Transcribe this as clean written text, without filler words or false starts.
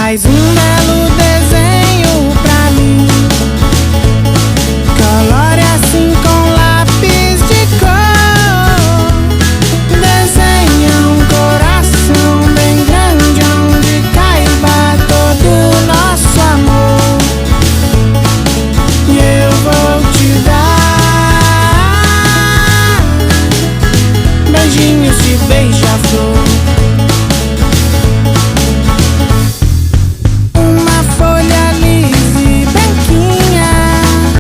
Faz um belo desenho pra mim. Colore assim com lápis de cor. Desenha um coração bem grande onde caiba todo o nosso amor. E eu vou te dar beijinhos de beija-flor.